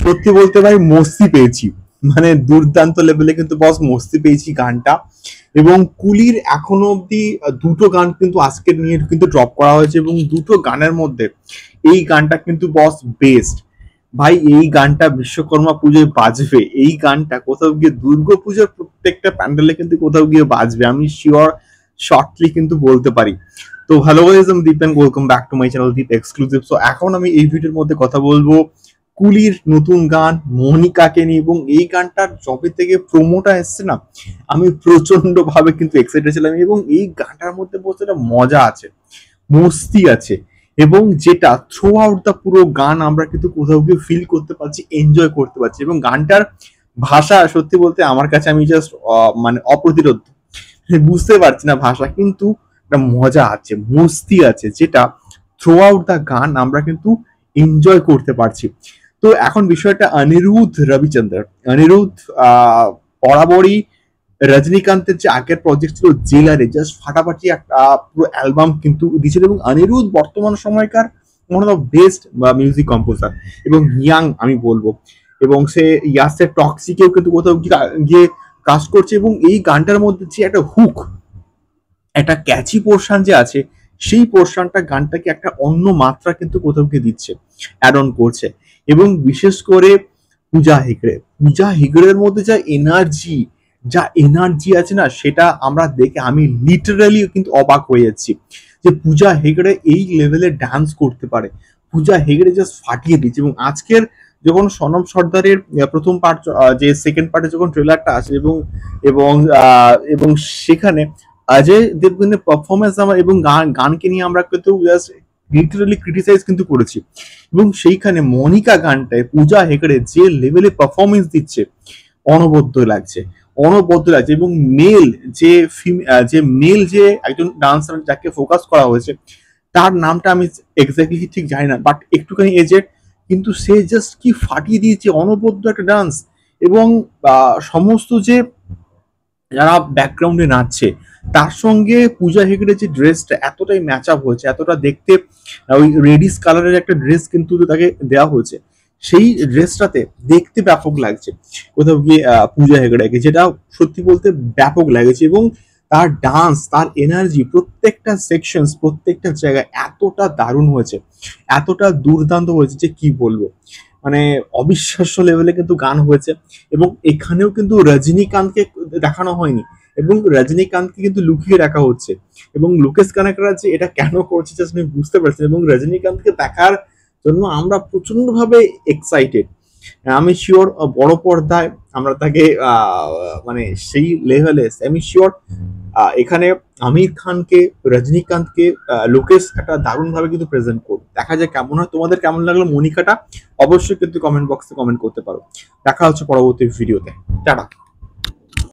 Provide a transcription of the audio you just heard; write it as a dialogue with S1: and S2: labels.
S1: সত্যি বলতে ভাই মস্তি পেয়েছি, মানে দুর্দান্ত লেভেলে কিন্তু বস মস্তি পেয়েছি গানটা। এবং কুলির এখনো অব্দি দুটো গান কিন্তু আজকের নিয়ে কিন্তু ড্রপ করা হয়েছে, এবং দুটো গানের মধ্যে এই গানটা কিন্তু বস বেস্ট। ভাই এই গানটা বিশ্বকর্মা পুজোয় বাজবে, এই গানটা কোথাও গিয়ে দুর্গা পুজোর প্রত্যেকটা প্যান্ডেলে কিন্তু কোথাও গিয়ে বাজবে, আমি শিওর শর্টলি কিন্তু বলতে পারি। তো হ্যালো গাইস, আমি Deep and welcome back to my channel Deep exclusive. So এখন আমি এই ভিডিওর মধ্যে কথা বলবো কুলির নতুন গান মনিকাকে নিয়ে, এবং এই গানটার যবে থেকে প্রোমোটা এসছে না, আমি প্রচন্ড ভাবে কিন্তু এক্সাইটেড ছিলাম। এবং এই গানটার মধ্যে বলতে একটা মজা আছে, মস্তি আছে, এবং যেটা থ্রু আউট দা পুরো গান আমরা কিন্তু কোথাও গিয়ে ফিল করতে পারছি, এনজয় করতে পারছি। এবং গানটার ভাষা সত্যি বলতে আমার কাছে আমি জাস্ট মানে অপ্রতিরোধ, বুঝতে পারছি না ভাষা, কিন্তু একটা মজা আছে, মস্তি আছে, যেটা থ্রু আউট দা গান আমরা কিন্তু এনজয় করতে পারছি। তো এখন বিষয়টা অনিরুদ্ধ রবিচন্দ্র, অনিরুদ্ধ বরাবরই রজনীকান্তের যে আগের প্রজেক্ট ছিল জেলারে, জাস্ট ফাটাফাটি একটা পুরো অ্যালবাম কিন্তু দিয়েছিল। এবং অনিরুদ্ধ বর্তমান সময়কার one of best music composer এবং ইয়াং আমি বলবো। এবং সে ইয়াসের টক্সিকেও কিন্তু কোথাও গিয়ে কাজ করছে। এবং এই গানটার মধ্যে যে একটা হুক, একটা ক্যাচি পোর্শন যে আছে, সেই পোর্শনটা গানটাকে একটা অন্য মাত্রা কিন্তু কোথাও গিয়ে দিচ্ছে, অ্যাড অন করছে। এবং বিশেষ করে পূজা হেগড়ের মধ্যে যা এনার্জি আছে না, সেটা আমরা দেখে আমি লিটারালি কিন্তু অবাক হয়ে যাচ্ছি যে পূজা হেগড়ে এই লেভেলে ডান্স করতে পারে। পূজা হেগড়ে জাস্ট ফাটিয়ে দিচ্ছে। এবং আজকের যখন সনম সর্দারের প্রথম পার্ট, যে সেকেন্ড পার্টে যখন ট্রেলারটা আসে, এবং এবং এবং সেখানে অজয় দেবগনের পারফরমেন্স আমার এবং গানকে নিয়ে আমরা কিন্তু জাস্ট লিটারালি ক্রিটিসাইজ কিন্তু করেছি। এবং সেইখানে মনিকা গানটায় পূজা হেগড়ে যে লেভেলে পারফরমেন্স দিচ্ছে, অনবদ্য লাগছে, অনবদ্য লাগছে। এবং মেল যে একজন ডান্সার যাকে ফোকাস করা হয়েছে, তার নামটা আমি এক্স্যাক্টলি ঠিক জানি না, বাট একটুখানি এজেড, কিন্তু সে জাস্ট কি ফাটিয়ে দিয়েছে, অনবদ্য একটা ডান্স। এবং সমস্ত যে যারা ব্যাকগ্রাউন্ডে নাচছে, তার সঙ্গে পূজা হেগড়ে যে ড্রেসটা এতটাই ম্যাচ আপ হয়েছে, এতটা দেখতে ওই রেডিস কালারের একটা ড্রেস কিন্তু তাকে দেওয়া হয়েছে, সেই ড্রেসটাতে দেখতে ব্যাপক লাগছে কোথাও গিয়ে পূজা হেগড়েকে, যেটা সত্যি বলতে ব্যাপক লাগেছে। এবং তার ডান্স, তার এনার্জি, প্রত্যেকটা সেকশন, প্রত্যেকটা জায়গায় এতটা দারুণ হয়েছে, এতটা দুর্দান্ত হয়েছে যে কি বলবো, মানে অবিশ্বাস্য লেভেলে কিন্তু গান হয়েছে। এবং এখানেও কিন্তু রজনীকান্তকে দেখানো হয়নি, এবং রজনীকান্তকে কিন্তু লুকিয়ে রাখা হচ্ছে। এবং লোকেশ কানাকড়া যে এটা কেন করছে জাস্ট আমি বুঝতে পারছি। এবং রজনীকান্তকে দেখার জন্য আমরা প্রচন্ড ভাবে এক্সাইটেড। আমি শিওর বড় পর্দায় আমরা তাকে মানে সেই লেভেলে আমি শিওর এখানে আমির খানকে, রজনীকান্তকে লোকেশ একটা দারুণ ভাবে কিন্তু প্রেজেন্ট করবে। দেখা যায় কেমন হয়। তোমাদের কেমন লাগলো মনিকাটা অবশ্যই কিন্তু কমেন্ট বক্সে কমেন্ট করতে পারো। দেখা হচ্ছে পরবর্তী ভিডিওতে। টাটা।